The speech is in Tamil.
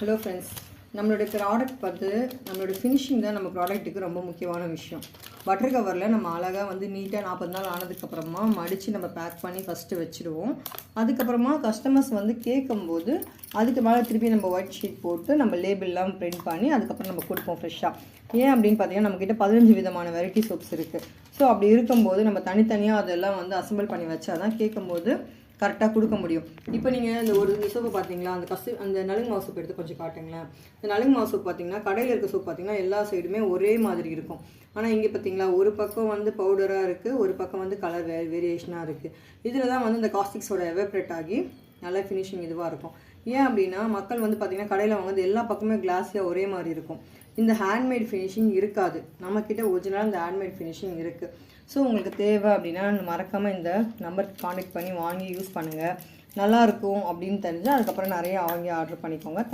ஹலோ ஃப்ரெண்ட்ஸ், நம்மளுடைய ப்ராடக்ட் நம்மளுடைய ஃபினிஷிங் தான் நம்ம ப்ராடக்ட்டுக்கு ரொம்ப முக்கியமான விஷயம். பட்டர் கவரில் நம்ம அழகாக நீட்டாக 40 நாள் ஆனதுக்கப்புறமா மடித்து நம்ம பேக் பண்ணி ஃபஸ்ட்டு வச்சுடுவோம். அதுக்கப்புறமா கஸ்டமர்ஸ் கேட்கும்போது அதுக்கு மேலே திருப்பி நம்ம ஒயிட் ஷீட் போட்டு நம்ம லேபிள்லாம் பிரிண்ட் பண்ணி அதுக்கப்புறம் நம்ம கொடுப்போம் ஃப்ரெஷ்ஷாக. ஏன் அப்படின்னு பார்த்தீங்கன்னா, நம்மக்கிட்ட 15 விதமான வெரைட்டி சோப்ஸ் இருக்குது. ஸோ அப்படி இருக்கும்போது நம்ம தனித்தனியாக அதெல்லாம் அசம்பிள் பண்ணி வச்சா தான் கேட்கும்போது கரெக்டாக கொடுக்க முடியும். இப்போ நீங்கள் இந்த சோப்பை பார்த்தீங்களா, அந்த நலுங்கு மாவு சோப் எடுத்து கொஞ்சம் காட்டுங்களேன். இந்த நலுங்கு மாவு சோப் பார்த்தீங்கன்னா, கடையில் இருக்க சோப் பார்த்தீங்கன்னா எல்லா சைடுமே ஒரே மாதிரி இருக்கும். ஆனால் இங்கே பார்த்தீங்களா, ஒரு பக்கம் பவுடராக இருக்குது, ஒரு பக்கம் கலர் வேரியேஷனாக இருக்குது. இதில் தான் இந்த காஸ்டிக்ஸோட எவாப்ரேட் ஆகி நல்லா ஃபினிஷிங் இதுவாக இருக்கும். ஏன் அப்படின்னா, மக்கள் பார்த்தீங்கன்னா கடையில் வாங்குறது எல்லா பக்கமே கிளாஸியாக ஒரே மாதிரி இருக்கும். இந்த ஹேண்ட்மேட் ஃபினிஷிங் இருக்காது. நம்மக்கிட்ட ஒரிஜினலாக இந்த ஹேண்ட்மேட் ஃபினிஷிங் இருக்குது. ஸோ உங்களுக்கு தேவை அப்படின்னா மறக்காமல் இந்த நம்பருக்கு கான்டெக்ட் பண்ணி வாங்கி யூஸ் பண்ணுங்கள். நல்லாயிருக்கும் அப்படின்னு தெரிஞ்சால் அதுக்கப்புறம் நிறைய வாங்கி ஆர்டர் பண்ணிக்கோங்க.